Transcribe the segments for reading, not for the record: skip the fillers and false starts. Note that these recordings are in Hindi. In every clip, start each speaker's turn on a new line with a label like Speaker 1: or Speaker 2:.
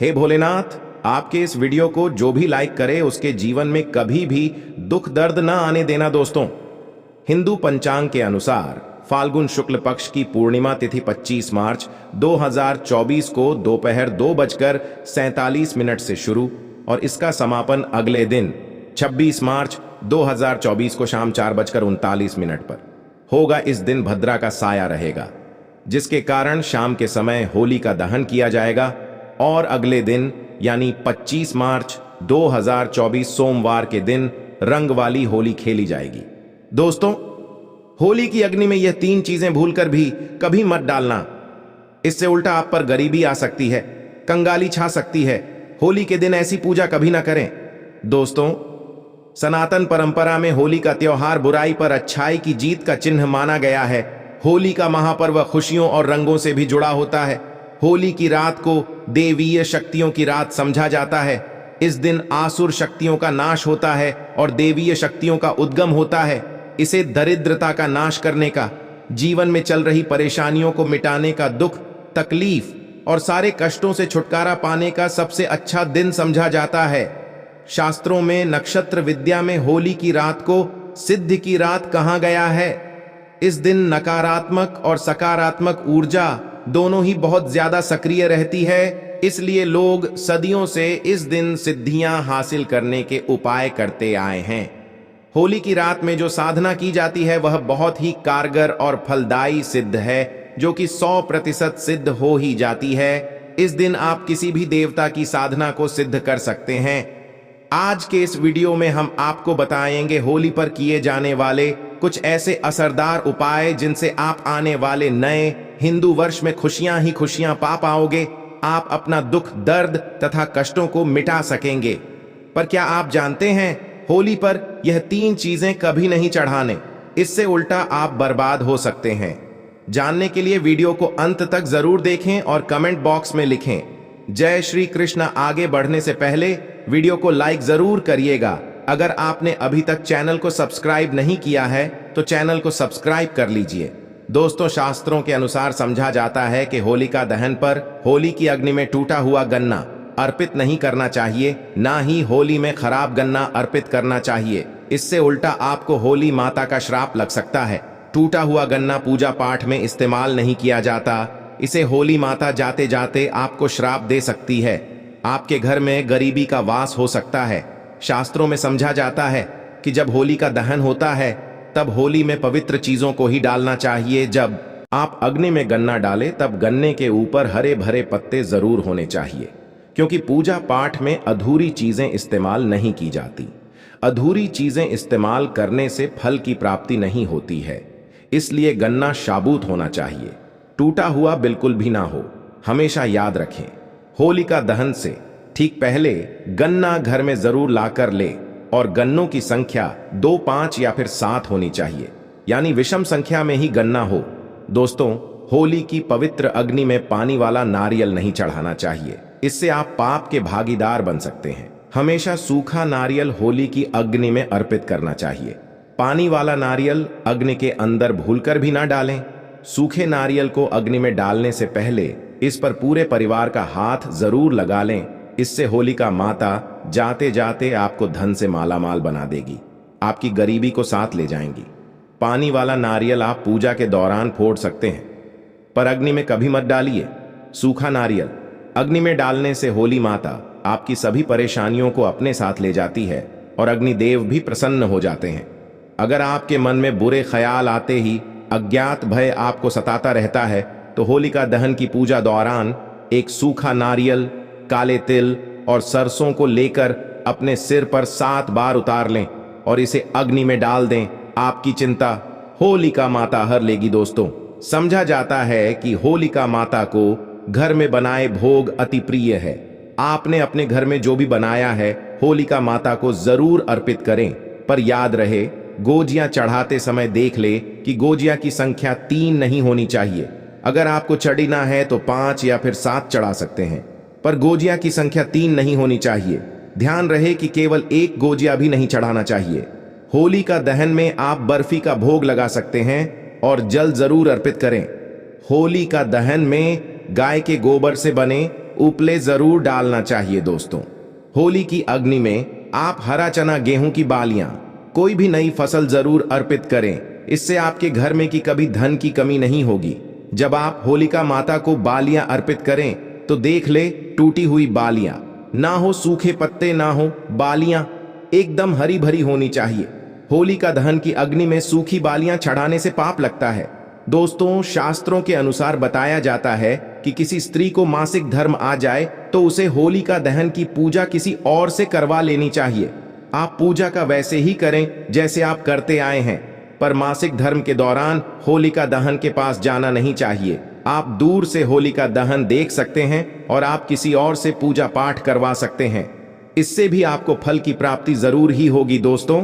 Speaker 1: हे भोलेनाथ, आपके इस वीडियो को जो भी लाइक करे उसके जीवन में कभी भी दुख दर्द न आने देना। दोस्तों, हिंदू पंचांग के अनुसार फाल्गुन शुक्ल पक्ष की पूर्णिमा तिथि 25 मार्च 2024 को दोपहर 2:47 से शुरू और इसका समापन अगले दिन 26 मार्च 2024 को शाम 4:39 पर होगा। इस दिन भद्रा का साया रहेगा, जिसके कारण शाम के समय होली का दहन किया जाएगा और अगले दिन यानी 25 मार्च 2024 सोमवार के दिन रंग वाली होली खेली जाएगी। दोस्तों, होली की अग्नि में यह 3 चीजें भूलकर भी कभी मत डालना। इससे उल्टा आप पर गरीबी आ सकती है, कंगाली छा सकती है। होली के दिन ऐसी पूजा कभी ना करें। दोस्तों, सनातन परंपरा में होली का त्योहार बुराई पर अच्छाई की जीत का चिन्ह माना गया है। होली का महापर्व खुशियों और रंगों से भी जुड़ा होता है। होली की रात को देवीय शक्तियों की रात समझा जाता है। इस दिन आसुर शक्तियों का नाश होता है और देवीय शक्तियों का उद्गम होता है। इसे दरिद्रता का नाश करने का, जीवन में चल रही परेशानियों को मिटाने का, दुख तकलीफ और सारे कष्टों से छुटकारा पाने का सबसे अच्छा दिन समझा जाता है। शास्त्रों में नक्षत्र विद्या में होली की रात को सिद्धि की रात कहा गया है। इस दिन नकारात्मक और सकारात्मक ऊर्जा दोनों ही बहुत ज्यादा सक्रिय रहती है, इसलिए लोग सदियों से इस दिन सिद्धियां हासिल करने के उपाय करते आए हैं। होली की रात में जो साधना की जाती है वह बहुत ही कारगर और फलदायी सिद्ध है, जो कि 100% सिद्ध हो ही जाती है। इस दिन आप किसी भी देवता की साधना को सिद्ध कर सकते हैं। आज के इस वीडियो में हम आपको बताएंगे होली पर किए जाने वाले कुछ ऐसे असरदार उपाय जिनसे आप आने वाले नए हिंदू वर्ष में खुशियां ही खुशियां पा पाओगे। आप अपना दुख दर्द तथा कष्टों को मिटा सकेंगे। पर क्या आप जानते हैं, होली पर यह 3 चीजें कभी नहीं चढ़ाने, इससे उल्टा आप बर्बाद हो सकते हैं। जानने के लिए वीडियो को अंत तक जरूर देखें और कमेंट बॉक्स में लिखें जय श्री कृष्ण। आगे बढ़ने से पहले वीडियो को लाइक जरूर करिएगा। अगर आपने अभी तक चैनल को सब्सक्राइब नहीं किया है तो चैनल को सब्सक्राइब कर लीजिए। दोस्तों, शास्त्रों के अनुसार समझा जाता है कि होलिका दहन पर होली की अग्नि में टूटा हुआ गन्ना अर्पित नहीं करना चाहिए, ना ही होली में खराब गन्ना अर्पित करना चाहिए। इससे उल्टा आपको होली माता का श्राप लग सकता है। टूटा हुआ गन्ना पूजा पाठ में इस्तेमाल नहीं किया जाता। इसे होली माता जाते जाते आपको श्राप दे सकती है। आपके घर में गरीबी का वास हो सकता है। शास्त्रों में समझा जाता है कि जब होली का दहन होता है तब होली में पवित्र चीजों को ही डालना चाहिए। जब आप अग्नि में गन्ना डालें तब गन्ने के ऊपर हरे भरे पत्ते जरूर होने चाहिए, क्योंकि पूजा पाठ में अधूरी चीजें इस्तेमाल नहीं की जाती। अधूरी चीजें इस्तेमाल करने से फल की प्राप्ति नहीं होती है। इसलिए गन्ना शाबूत होना चाहिए, टूटा हुआ बिल्कुल भी ना हो। हमेशा याद रखें, होलिका दहन से ठीक पहले गन्ना घर में जरूर लाकर ले और गन्नों की संख्या 2, 5 या फिर 7 होनी चाहिए, यानी विषम संख्या में ही गन्ना हो। दोस्तों, होली की पवित्र अग्नि में पानी वाला नारियल नहीं चढ़ाना चाहिए, इससे आप पाप के भागीदार बन सकते हैं। हमेशा सूखा नारियल होली की अग्नि में अर्पित करना चाहिए। पानी वाला नारियल अग्नि के अंदर भूलकर भी ना डालें। सूखे नारियल को अग्नि में डालने से पहले इस पर पूरे परिवार का हाथ जरूर लगा लें। इससे होलिका माता जाते जाते आपको धन से मालामाल बना देगी, आपकी गरीबी को साथ ले जाएंगी। पानी वाला नारियल आप पूजा के दौरान फोड़ सकते हैं, पर अग्नि में कभी मत डालिए। सूखा नारियल अग्नि में डालने से होली माता आपकी सभी परेशानियों को अपने साथ ले जाती है और अग्निदेव भी प्रसन्न हो जाते हैं। अगर आपके मन में बुरे ख्याल आते ही अज्ञात भय आपको सताता रहता है तो होलिका दहन की पूजा दौरान एक सूखा नारियल, काले तिल और सरसों को लेकर अपने सिर पर 7 बार उतार लें और इसे अग्नि में डाल दें। आपकी चिंता होलिका माता हर लेगी। दोस्तों, समझा जाता है कि होलिका माता को घर में बनाए भोग अति प्रिय है। आपने अपने घर में जो भी बनाया है होलिका माता को जरूर अर्पित करें, पर याद रहे, गोजियां चढ़ाते समय देख ले कि गोजियां की संख्या 3 नहीं होनी चाहिए। अगर आपको चढ़ना है तो 5 या फिर 7 चढ़ा सकते हैं, पर गोजिया की संख्या 3 नहीं होनी चाहिए। ध्यान रहे कि केवल 1 गोजिया भी नहीं चढ़ाना चाहिए। होली का दहन में आप बर्फी का भोग लगा सकते हैं और जल जरूर अर्पित करें। होली का दहन में गाय के गोबर से बने उपले जरूर डालना चाहिए दोस्तों। होली की अग्नि में आप हरा चना, गेहूं की बालियां, कोई भी नई फसल जरूर अर्पित करें। इससे आपके घर में की कभी धन की कमी नहीं होगी। जब आप होलिका माता को बालियां अर्पित करें तो देख ले, टूटी हुई बालियां ना हो, सूखे पत्ते ना हो, बालियां एकदम हरी भरी होनी चाहिए। होलिका दहन की अग्नि में सूखी बालियां चढ़ाने से पाप लगता है। दोस्तों, शास्त्रों के अनुसार बताया जाता है कि किसी स्त्री को मासिक धर्म आ जाए तो उसे होलिका दहन की पूजा किसी और से करवा लेनी चाहिए। आप पूजा का वैसे ही करें जैसे आप करते आए हैं, पर मासिक धर्म के दौरान होलिका दहन के पास जाना नहीं चाहिए। आप दूर से होलिका दहन देख सकते हैं और आप किसी और से पूजा पाठ करवा सकते हैं। इससे भी आपको फल की प्राप्ति जरूर ही होगी। दोस्तों,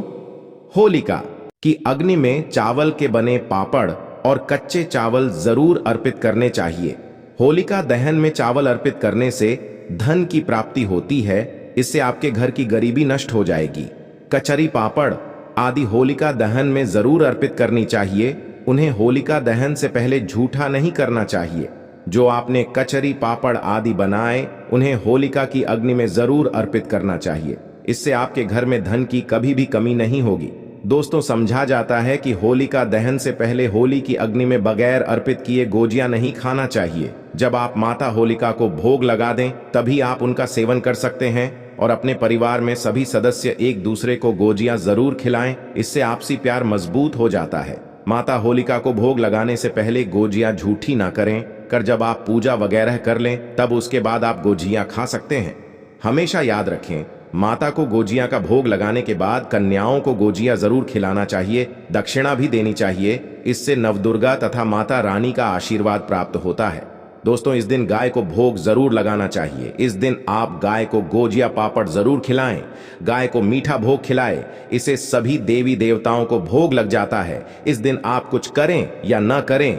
Speaker 1: होलिका की अग्नि में चावल के बने पापड़ और कच्चे चावल जरूर अर्पित करने चाहिए। होलिका दहन में चावल अर्पित करने से धन की प्राप्ति होती है। इससे आपके घर की गरीबी नष्ट हो जाएगी। कचरी, पापड़ आदि होलिका दहन में जरूर अर्पित करनी चाहिए। उन्हें होलिका दहन से पहले झूठा नहीं करना चाहिए। जो आपने कचरी, पापड़ आदि बनाए, उन्हें होलिका की अग्नि में जरूर अर्पित करना चाहिए। इससे आपके घर में धन की कभी भी कमी नहीं होगी। दोस्तों, समझा जाता है कि होलिका दहन से पहले होली की अग्नि में बगैर अर्पित किए गोजियां नहीं खाना चाहिए। जब आप माता होलिका को भोग लगा दें तभी आप उनका सेवन कर सकते हैं और अपने परिवार में सभी सदस्य एक दूसरे को गोजियां जरूर खिलाएं। इससे आपसी प्यार मजबूत हो जाता है। माता होलिका को भोग लगाने से पहले गोजियां झूठी ना करें कर जब आप पूजा वगैरह कर लें तब उसके बाद आप गोजियां खा सकते हैं। हमेशा याद रखें, माता को गोजियां का भोग लगाने के बाद कन्याओं को गोजियां जरूर खिलाना चाहिए, दक्षिणा भी देनी चाहिए। इससे नवदुर्गा तथा माता रानी का आशीर्वाद प्राप्त होता है। दोस्तों, इस दिन गाय को भोग जरूर लगाना चाहिए। इस दिन आप गाय को गोजिया, पापड़ जरूर खिलाएं। गाय को मीठा भोग खिलाएं। इसे सभी देवी देवताओं को भोग लग जाता है। इस दिन आप कुछ करें या न करें,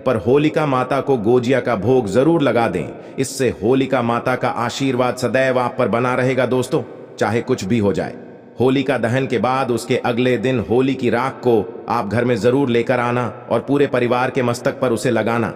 Speaker 1: पर होलिका माता को गोजिया का भोग जरूर लगा दें। इससे होलिका माता का आशीर्वाद सदैव आप पर बना रहेगा। दोस्तों, चाहे कुछ भी हो जाए, होलिका दहन के बाद उसके अगले दिन होली की राख को आप घर में जरूर लेकर आना और पूरे परिवार के मस्तक पर उसे लगाना।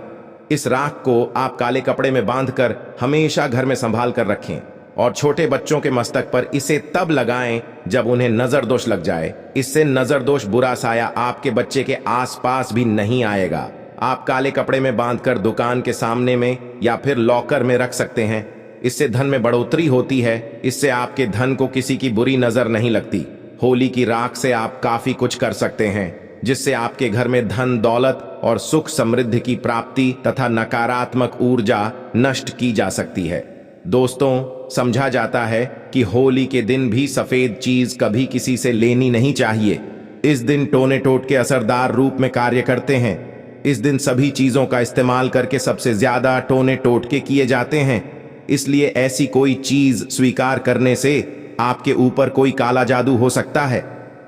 Speaker 1: इस राख को आप काले कपड़े में बांधकर हमेशा घर में संभाल कर रखें और छोटे बच्चों के मस्तक पर इसे तब लगाएं जब उन्हें नजर दोष लग जाए। इससे नजर दोष, बुरा साया आपके बच्चे के आसपास भी नहीं आएगा। आप काले कपड़े में बांधकर दुकान के सामने में या फिर लॉकर में रख सकते हैं। इससे धन में बढ़ोतरी होती है। इससे आपके धन को किसी की बुरी नजर नहीं लगती। होली की राख से आप काफी कुछ कर सकते हैं, जिससे आपके घर में धन, दौलत और सुख समृद्धि की प्राप्ति तथा नकारात्मक ऊर्जा नष्ट की जा सकती है। दोस्तों, समझा जाता है कि होली के दिन भी सफेद चीज कभी किसी से लेनी नहीं चाहिए। इस दिन टोने टोटके असरदार रूप में कार्य करते हैं। इस दिन सभी चीजों का इस्तेमाल करके सबसे ज्यादा टोने टोटके किए जाते हैं। इसलिए ऐसी कोई चीज स्वीकार करने से आपके ऊपर कोई काला जादू हो सकता है।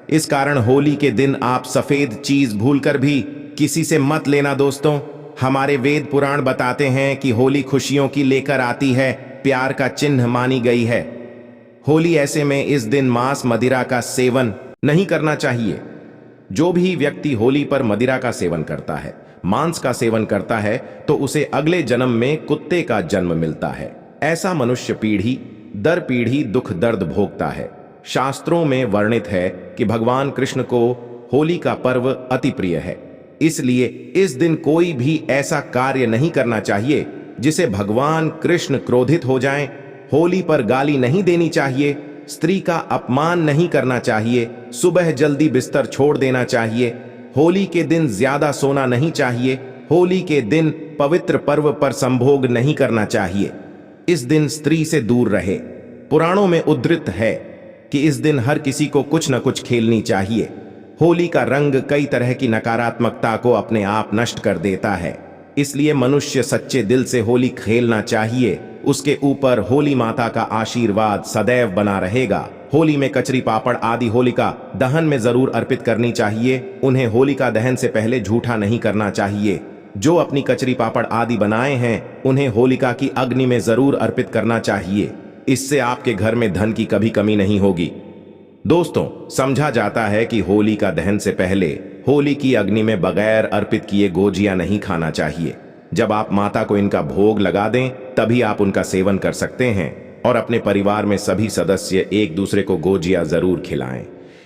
Speaker 1: इस कारण होली के दिन आप सफेद चीज भूलकर भी किसी से मत लेना। दोस्तों, हमारे वेद पुराण बताते हैं कि होली खुशियों की लेकर आती है, प्यार का चिन्ह मानी गई है। होली ऐसे में इस दिन मांस, मदिरा का सेवन नहीं करना चाहिए। जो भी व्यक्ति होली पर मदिरा का सेवन करता है, मांस का सेवन करता है, तो उसे अगले जन्म में कुत्ते का जन्म मिलता है। ऐसा मनुष्य पीढ़ी दर पीढ़ी दुख दर्द भोगता है। शास्त्रों में वर्णित है कि भगवान कृष्ण को होली का पर्व अति प्रिय है। इसलिए इस दिन कोई भी ऐसा कार्य नहीं करना चाहिए जिसे भगवान कृष्ण क्रोधित हो जाएं। होली पर गाली नहीं देनी चाहिए, स्त्री का अपमान नहीं करना चाहिए, सुबह जल्दी बिस्तर छोड़ देना चाहिए। होली के दिन ज्यादा सोना नहीं चाहिए। होली के दिन पवित्र पर्व पर संभोग नहीं करना चाहिए। इस दिन स्त्री से दूर रहे। पुराणों में उद्धृत है कि इस दिन हर किसी को कुछ न कुछ खेलनी चाहिए। होली का रंग कई तरह की नकारात्मकता को अपने आप नष्ट कर देता है। इसलिए मनुष्य सच्चे दिल से होली खेलना चाहिए। उसके ऊपर होली माता का आशीर्वाद सदैव बना रहेगा। होली में कचरी, पापड़ आदि होलिका दहन में जरूर अर्पित करनी चाहिए। उन्हें होलिका दहन से पहले झूठा नहीं करना चाहिए। जो अपनी कचरी, पापड़ आदि बनाए हैं, उन्हें होलिका की अग्नि में जरूर अर्पित करना चाहिए। इससे आपके घर में धन की कभी कमी नहीं होगी। दोस्तों, समझा जाता है कि होली का दहन से पहले होली की अग्नि में बगैर अर्पित किए गोजियां नहीं खाना चाहिए। जब आप माता को इनका भोग लगा दें तभी आप उनका सेवन कर सकते हैं। और अपने परिवार में सभी सदस्य एक दूसरे को गोजिया जरूर खिलाएं।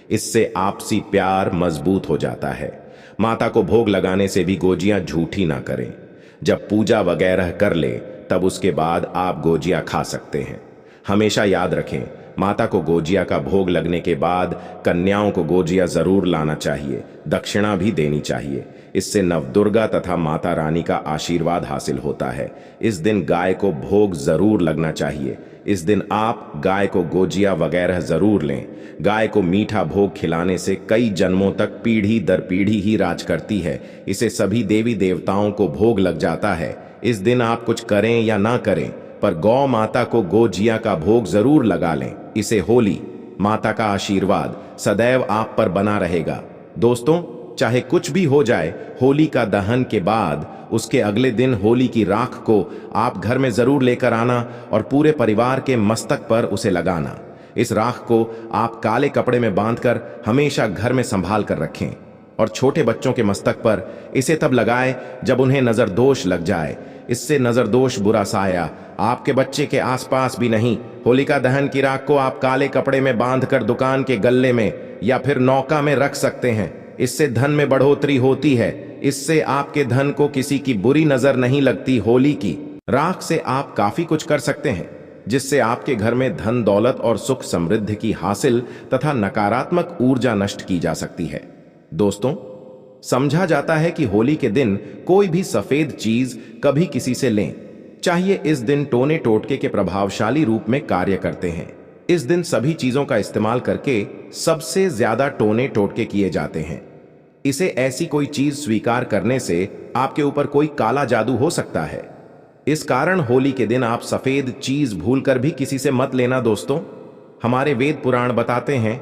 Speaker 1: इससे आपसी प्यार मजबूत हो जाता है। माता को भोग लगाने से भी गोजियां झूठी ना करें। जब पूजा वगैरह कर ले तब उसके बाद आप गोजिया खा सकते हैं। हमेशा याद रखें, माता को गोजिया का भोग लगने के बाद कन्याओं को गोजिया जरूर लाना चाहिए, दक्षिणा भी देनी चाहिए। इससे नवदुर्गा तथा माता रानी का आशीर्वाद हासिल होता है। इस दिन गाय को भोग जरूर लगना चाहिए। इस दिन आप गाय को गोजिया वगैरह जरूर लें। गाय को मीठा भोग खिलाने से कई जन्मों तक पीढ़ी दर पीढ़ी ही राज करती है। इसे सभी देवी देवताओं को भोग लग जाता है। इस दिन आप कुछ करें या ना करें, पर गौ माता को गोजिया का भोग जरूर लगा लें। इसे होली माता का आशीर्वाद सदैव आप पर बना रहेगा। दोस्तों, चाहे कुछ भी हो जाए, होली का दहन के बाद उसके अगले दिन होली की राख को आप घर में जरूर लेकर आना और पूरे परिवार के मस्तक पर उसे लगाना। इस राख को आप काले कपड़े में बांधकर हमेशा घर में संभाल कर रखें और छोटे बच्चों के मस्तक पर इसे तब लगाएं जब उन्हें नजर दोष लग जाए। इससे नजर दोष बुरा साया आपके बच्चे के आसपास भी नहीं। होलिका दहन की राख को आप काले कपड़े में बांधकर दुकान के गल्ले में या फिर नौका में रख सकते हैं। इससे धन में बढ़ोतरी होती है। इससे आपके धन को किसी की बुरी नजर नहीं लगती। होली की राख से आप काफी कुछ कर सकते हैं, जिससे आपके घर में धन दौलत और सुख समृद्धि की हासिल तथा नकारात्मक ऊर्जा नष्ट की जा सकती है। दोस्तों, समझा जाता है कि होली के दिन कोई भी सफेद चीज कभी किसी से लें चाहिए। इस दिन टोने टोटके के प्रभावशाली रूप में कार्य करते हैं। इस दिन सभी चीजों का इस्तेमाल करके सबसे ज्यादा टोने टोटके किए जाते हैं। इसे ऐसी कोई चीज स्वीकार करने से आपके ऊपर कोई काला जादू हो सकता है। इस कारण होली के दिन आप सफेद चीज भूलकर भी किसी से मत लेना। दोस्तों, हमारे वेद पुराण बताते हैं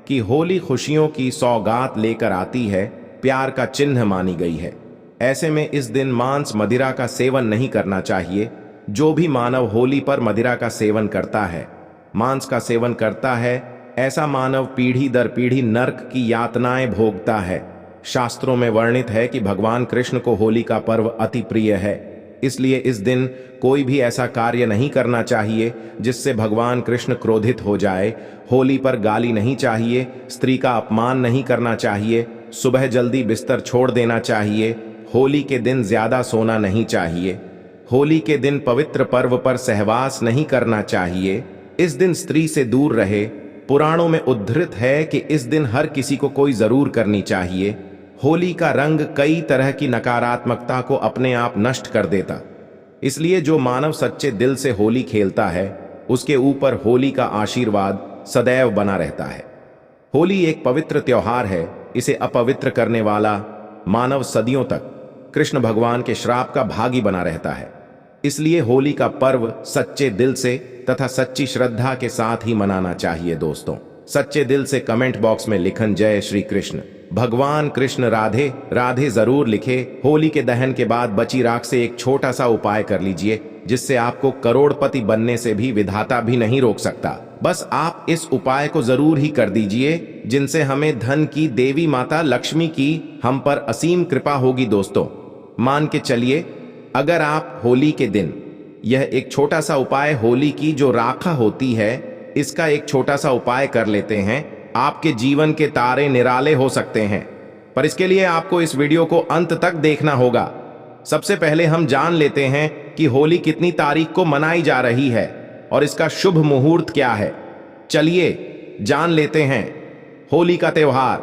Speaker 1: कि होली खुशियों की सौगात लेकर आती है, प्यार का चिन्ह मानी गई है। ऐसे में इस दिन मांस मदिरा का सेवन नहीं करना चाहिए। जो भी मानव होली पर मदिरा का सेवन करता है, मांस का सेवन करता है, ऐसा मानव पीढ़ी दर पीढ़ी नरक की यातनाएं भोगता है। शास्त्रों में वर्णित है कि भगवान कृष्ण को होली का पर्व अति प्रिय है। इसलिए इस दिन कोई भी ऐसा कार्य नहीं करना चाहिए जिससे भगवान कृष्ण क्रोधित हो जाए। होली पर गाली नहीं चाहिए, स्त्री का अपमान नहीं करना चाहिए, सुबह जल्दी बिस्तर छोड़ देना चाहिए। होली के दिन ज्यादा सोना नहीं चाहिए। होली के दिन पवित्र पर्व पर सहवास नहीं करना चाहिए। इस दिन स्त्री से दूर रहे। पुराणों में उद्धृत है कि इस दिन हर किसी को कोई जरूर करनी चाहिए। होली का रंग कई तरह की नकारात्मकता को अपने आप नष्ट कर देता। इसलिए जो मानव सच्चे दिल से होली खेलता है, उसके ऊपर होली का आशीर्वाद सदैव बना रहता है। होली एक पवित्र त्योहार है। इसे अपवित्र करने वाला मानव सदियों तक कृष्ण भगवान के श्राप का भागी बना रहता है। इसलिए होली का पर्व सच्चे दिल से तथा सच्ची श्रद्धा के साथ ही मनाना चाहिए। दोस्तों, सच्चे दिल से कमेंट बॉक्स में लिखन जय श्री कृष्ण, भगवान कृष्ण राधे राधे जरूर लिखे। होली के दहन के बाद बची राख से एक छोटा सा उपाय कर लीजिए, जिससे आपको करोड़पति बनने से भी विधाता भी नहीं रोक सकता। बस आप इस उपाय को जरूर ही कर दीजिए, जिनसे हमें धन की देवी माता लक्ष्मी की हम पर असीम कृपा होगी। दोस्तों, मान के चलिए, अगर आप होली के दिन यह एक छोटा सा उपाय, होली की जो राखा होती है, इसका एक छोटा सा उपाय कर लेते हैं, आपके जीवन के तारे निराले हो सकते हैं। पर इसके लिए आपको इस वीडियो को अंत तक देखना होगा। सबसे पहले हम जान लेते हैं कि होली कितनी तारीख को मनाई जा रही है और इसका शुभ मुहूर्त क्या है। चलिए जान लेते हैं। होली का त्योहार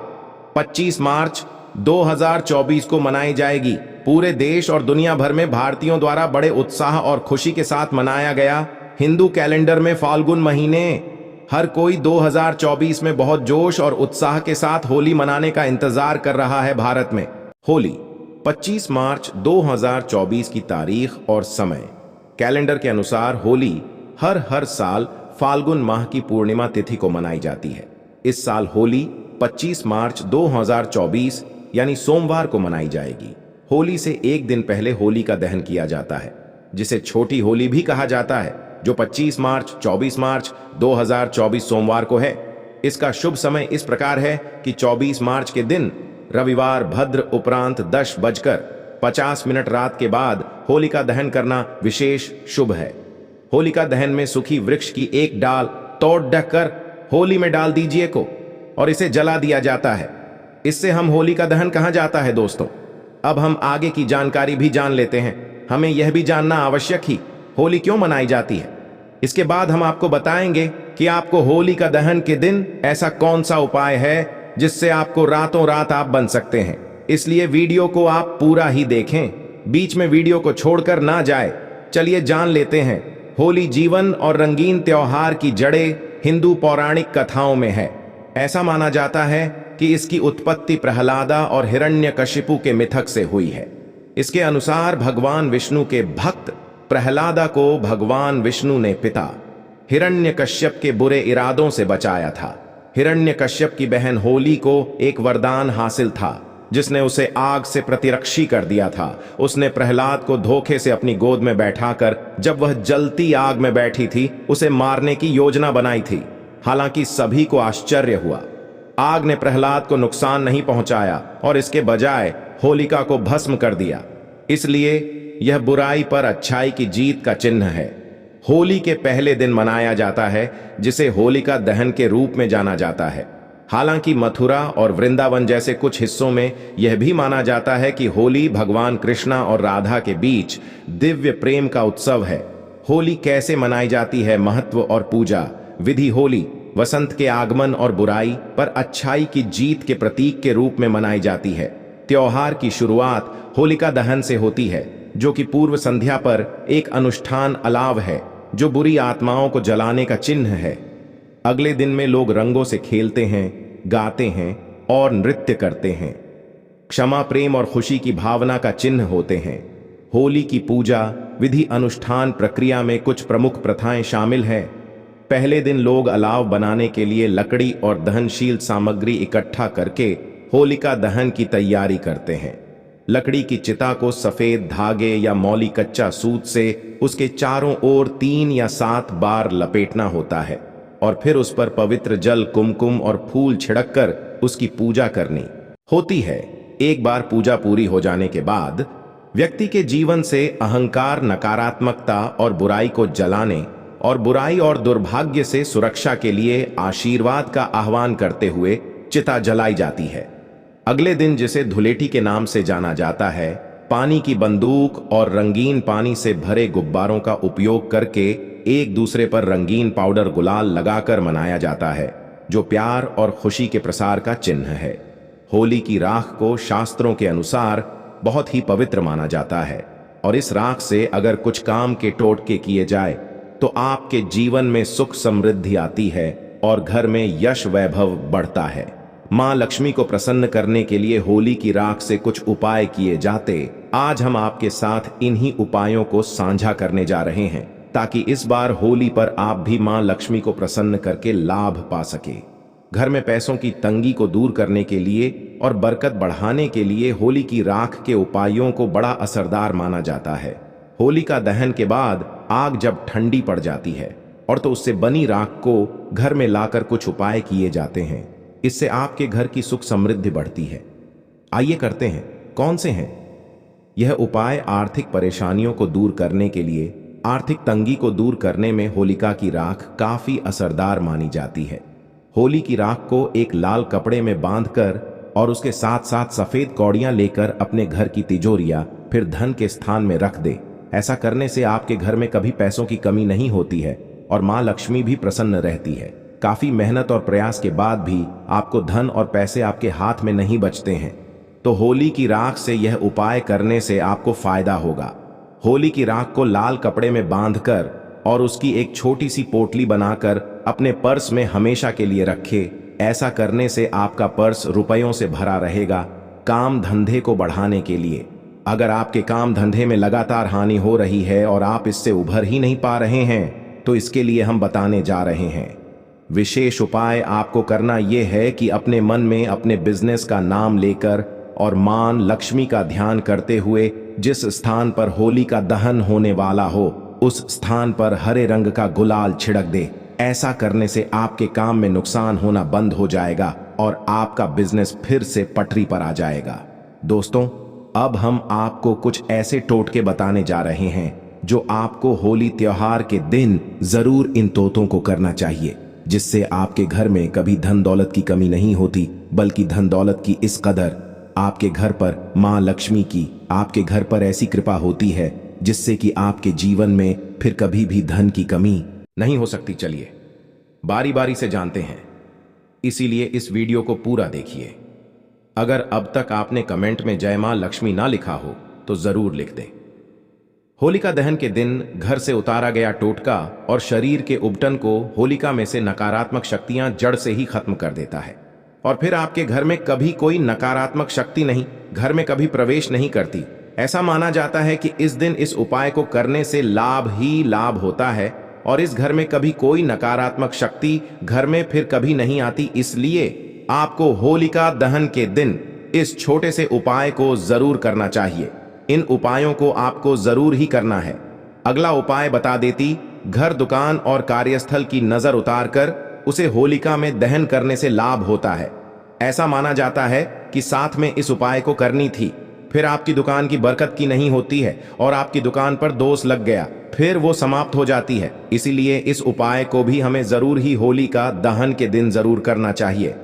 Speaker 1: 25 मार्च 2024 को मनाई जाएगी। पूरे देश और दुनिया भर में भारतीयों द्वारा बड़े उत्साह और खुशी के साथ मनाया गया। हिंदू कैलेंडर में फाल्गुन महीने हर कोई 2024 में बहुत जोश और उत्साह के साथ होली मनाने का इंतजार कर रहा है। भारत में होली 25 मार्च 2024 की तारीख और समय। कैलेंडर के अनुसार होली हर साल फाल्गुन माह की पूर्णिमा तिथि को मनाई जाती है। इस साल होली 25 मार्च 2024 यानी सोमवार को मनाई जाएगी। होली से एक दिन पहले होली का दहन किया जाता है, जिसे छोटी होली भी कहा जाता है, जो 25 मार्च 24 मार्च 2024 सोमवार को है। इसका शुभ समय इस प्रकार है कि 24 मार्च के दिन रविवार भद्र उपरांत 10:50 रात के बाद होलिका दहन करना विशेष शुभ है। होलिका दहन में सूखी वृक्ष की एक डाल तोड़ ढककर होली में डाल दीजिए को और इसे जला दिया जाता है। इससे हम होली का दहन कहा जाता है दोस्तों। अब हम आगे की जानकारी भी जान लेते हैं। हमें यह भी जानना आवश्यक ही होली क्यों मनाई जाती है। इसके बाद हम आपको बताएंगे कि आपको होली का दहन के दिन ऐसा कौन सा उपाय है जिससे आपको रातों रात आप बन सकते हैं। इसलिए वीडियो को आप पूरा ही देखें, बीच में वीडियो को छोड़कर ना जाए। चलिए जान लेते हैं। होली जीवन और रंगीन त्योहार की जड़ें हिंदू पौराणिक कथाओं में है। ऐसा माना जाता है कि इसकी उत्पत्ति प्रहलादा और हिरण्यकशिपु के मिथक से हुई है। इसके अनुसार भगवान विष्णु के भक्त प्रहलादा को भगवान विष्णु ने पिता हिरण्यकश्यप के बुरे इरादों से बचाया था। हिरण्यकश्यप की बहन होली को एक वरदान हासिल था जिसने उसे आग से प्रतिरक्षी कर दिया था। उसने प्रहलाद को धोखे से अपनी गोद में बैठाकर जब वह जलती आग में बैठी थी उसे मारने की योजना बनाई थी। हालांकि सभी को आश्चर्य हुआ। आग ने प्रहलाद को नुकसान नहीं पहुंचाया और इसके बजाय होलिका को भस्म कर दिया। इसलिए यह बुराई पर अच्छाई की जीत का चिन्ह है। होली के पहले दिन मनाया जाता है जिसे होलिका दहन के रूप में जाना जाता है। हालांकि मथुरा और वृंदावन जैसे कुछ हिस्सों में यह भी माना जाता है कि होली भगवान कृष्णा और राधा के बीच दिव्य प्रेम का उत्सव है। होली कैसे मनाई जाती है, महत्व और पूजा विधि। होली वसंत के आगमन और बुराई पर अच्छाई की जीत के प्रतीक के रूप में मनाई जाती है। त्योहार की शुरुआत होलिका दहन से होती है जो कि पूर्व संध्या पर एक अनुष्ठान अलाव है जो बुरी आत्माओं को जलाने का चिन्ह है। अगले दिन में लोग रंगों से खेलते हैं, गाते हैं और नृत्य करते हैं। क्षमा, प्रेम और खुशी की भावना का चिन्ह होते हैं। होली की पूजा विधि अनुष्ठान प्रक्रिया में कुछ प्रमुख प्रथाएं शामिल हैं। पहले दिन लोग अलाव बनाने के लिए लकड़ी और दहनशील सामग्री इकट्ठा करके होलिका दहन की तैयारी करते हैं। लकड़ी की चिता को सफेद धागे या मौली कच्चा सूत से उसके चारों ओर 3 या 7 बार लपेटना होता है और फिर उस पर पवित्र जल, कुमकुम और फूल छिड़ककर उसकी पूजा करनी होती है। एक बार पूजा पूरी हो जाने के बाद व्यक्ति के जीवन से अहंकार, नकारात्मकता और बुराई को जलाने और बुराई और दुर्भाग्य से सुरक्षा के लिए आशीर्वाद का आह्वान करते हुए चिता जलाई जाती है। अगले दिन, जिसे धुलेटी के नाम से जाना जाता है, पानी की बंदूक और रंगीन पानी से भरे गुब्बारों का उपयोग करके एक दूसरे पर रंगीन पाउडर गुलाल लगाकर मनाया जाता है जो प्यार और खुशी के प्रसार का चिन्ह है। होली की राख को शास्त्रों के अनुसार बहुत ही पवित्र माना जाता है और इस राख से अगर कुछ काम के टोटके किए जाए तो आपके जीवन में सुख समृद्धि आती है और घर में यश वैभव बढ़ता है। मां लक्ष्मी को प्रसन्न करने के लिए होली की राख से कुछ उपाय किए जाते। आज हम आपके साथ इन्हीं उपायों को साझा करने जा रहे हैं ताकि इस बार होली पर आप भी मां लक्ष्मी को प्रसन्न करके लाभ पा सके। घर में पैसों की तंगी को दूर करने के लिए और बरकत बढ़ाने के लिए होली की राख के उपायों को बड़ा असरदार माना जाता है। होली का दहन के बाद आग जब ठंडी पड़ जाती है और तो उससे बनी राख को घर में लाकर कुछ उपाय किए जाते हैं। इससे आपके घर की सुख समृद्धि बढ़ती है। आइए करते हैं, कौन से हैं यह उपाय? आर्थिक परेशानियों को दूर करने के लिए, आर्थिक तंगी को दूर करने में होलिका की राख काफी असरदार मानी जाती है। होली की राख को एक लाल कपड़े में बांधकर और उसके साथ साथ सफेद कौड़ियां लेकर अपने घर की तिजोरिया फिर धन के स्थान में रख दे। ऐसा करने से आपके घर में कभी पैसों की कमी नहीं होती है और मां लक्ष्मी भी प्रसन्न रहती है। काफी मेहनत और प्रयास के बाद भी आपको धन और पैसे आपके हाथ में नहीं बचते हैं तो होली की राख से यह उपाय करने से आपको फायदा होगा। होली की राख को लाल कपड़े में बांधकर और उसकी एक छोटी सी पोटली बनाकर अपने पर्स में हमेशा के लिए रखे। ऐसा करने से आपका पर्स रुपयों से भरा रहेगा। काम धंधे को बढ़ाने के लिए, अगर आपके काम धंधे में लगातार हानि हो रही है और आप इससे उभर ही नहीं पा रहे हैं तो इसके लिए हम बताने जा रहे हैं। विशेष उपाय आपको करना यह है कि अपने मन में अपने बिजनेस का नाम लेकर और मां लक्ष्मी का ध्यान करते हुए जिस स्थान पर होली का दहन होने वाला हो उस स्थान पर हरे रंग का गुलाल छिड़क दे। ऐसा करने से आपके काम में नुकसान होना बंद हो जाएगा और आपका बिजनेस फिर से पटरी पर आ जाएगा। दोस्तों, अब हम आपको कुछ ऐसे टोटके बताने जा रहे हैं जो आपको होली त्योहार के दिन जरूर इन तोतों को करना चाहिए, जिससे आपके घर में कभी धन दौलत की कमी नहीं होती, बल्कि धन दौलत की इस कदर आपके घर पर मां लक्ष्मी की आपके घर पर ऐसी कृपा होती है जिससे कि आपके जीवन में फिर कभी भी धन की कमी नहीं हो सकती। चलिए बारी बारी से जानते हैं, इसीलिए इस वीडियो को पूरा देखिए। अगर अब तक आपने कमेंट में जय मां लक्ष्मी ना लिखा हो तो जरूर लिख दें। होलिका दहन के दिन घर से उतारा गया टोटका और शरीर के उबटन को होलिका में से नकारात्मक शक्तियां जड़ से ही खत्म कर देता है और फिर आपके घर में कभी कोई नकारात्मक शक्ति नहीं घर में कभी प्रवेश नहीं करती। ऐसा माना जाता है कि इस दिन इस उपाय को करने से लाभ ही लाभ होता है और इस घर में कभी कोई नकारात्मक शक्ति घर में फिर कभी नहीं आती। इसलिए आपको होलिका दहन के दिन इस छोटे से उपाय को जरूर करना चाहिए। इन उपायों को आपको जरूर ही करना है। अगला उपाय बता देती, घर दुकान और कार्यस्थल की नजर उतारकर उसे होलिका में दहन करने से लाभ होता है। ऐसा माना जाता है कि साथ में इस उपाय को करनी थी, फिर आपकी दुकान की बरकत की नहीं होती है और आपकी दुकान पर दोष लग गया, फिर वो समाप्त हो जाती है। इसीलिए इस उपाय को भी हमें जरूर ही होलिका दहन के दिन जरूर करना चाहिए।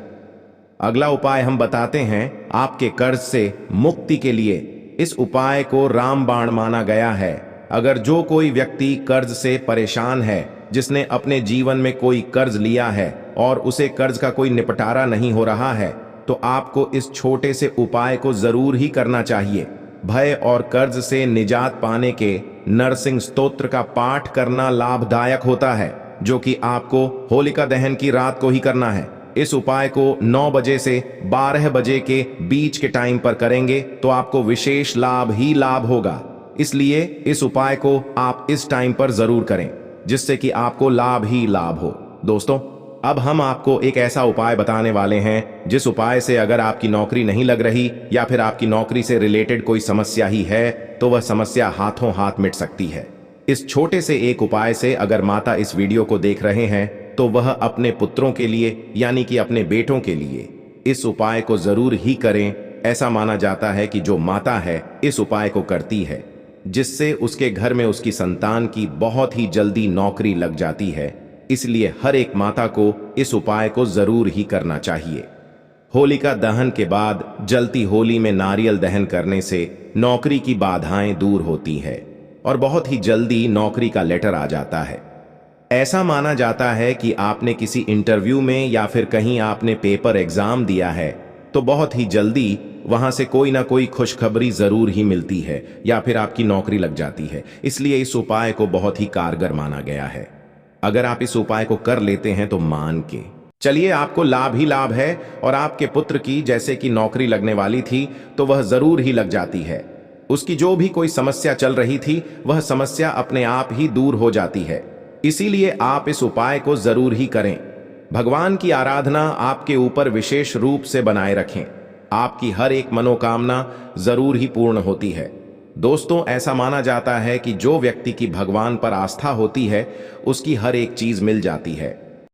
Speaker 1: अगला उपाय हम बताते हैं आपके कर्ज से मुक्ति के लिए। इस उपाय को रामबाण माना गया है। अगर जो कोई व्यक्ति कर्ज से परेशान है, जिसने अपने जीवन में कोई कर्ज लिया है और उसे कर्ज का कोई निपटारा नहीं हो रहा है, तो आपको इस छोटे से उपाय को जरूर ही करना चाहिए। भय और कर्ज से निजात पाने के नरसिंह स्तोत्र का पाठ करना लाभदायक होता है, जो कि आपको होलिका दहन की रात को ही करना है। इस उपाय को 9 बजे से 12 बजे के बीच के टाइम पर करेंगे तो आपको विशेष लाभ ही लाभ होगा। इसलिए इस उपाय को आप इस टाइम पर जरूर करें, जिससे कि आपको लाभ ही लाभ हो। दोस्तों, अब हम आपको एक ऐसा उपाय बताने वाले हैं जिस उपाय से अगर आपकी नौकरी नहीं लग रही या फिर आपकी नौकरी से रिलेटेड कोई समस्या ही है तो वह समस्या हाथों हाथ मिट सकती है। इस छोटे से एक उपाय से अगर माता इस वीडियो को देख रहे हैं तो वह अपने पुत्रों के लिए यानी कि अपने बेटों के लिए इस उपाय को जरूर ही करें। ऐसा माना जाता है कि जो माता है इस उपाय को करती है, जिससे उसके घर में उसकी संतान की बहुत ही जल्दी नौकरी लग जाती है। इसलिए हर एक माता को इस उपाय को जरूर ही करना चाहिए। होलिका दहन के बाद जलती होली में नारियल दहन करने से नौकरी की बाधाएं दूर होती है और बहुत ही जल्दी नौकरी का लेटर आ जाता है। ऐसा माना जाता है कि आपने किसी इंटरव्यू में या फिर कहीं आपने पेपर एग्जाम दिया है तो बहुत ही जल्दी वहां से कोई ना कोई खुशखबरी जरूर ही मिलती है या फिर आपकी नौकरी लग जाती है। इसलिए इस उपाय को बहुत ही कारगर माना गया है। अगर आप इस उपाय को कर लेते हैं तो मान के चलिए आपको लाभ ही लाभ है और आपके पुत्र की जैसे कि नौकरी लगने वाली थी तो वह जरूर ही लग जाती है। उसकी जो भी कोई समस्या चल रही थी वह समस्या अपने आप ही दूर हो जाती है। इसीलिए आप इस उपाय को जरूर ही करें। भगवान की आराधना आपके ऊपर विशेष रूप से बनाए रखें। आपकी हर एक मनोकामना जरूर ही पूर्ण होती है। दोस्तों, ऐसा माना जाता है कि जो व्यक्ति की भगवान पर आस्था होती है उसकी हर एक चीज मिल जाती है।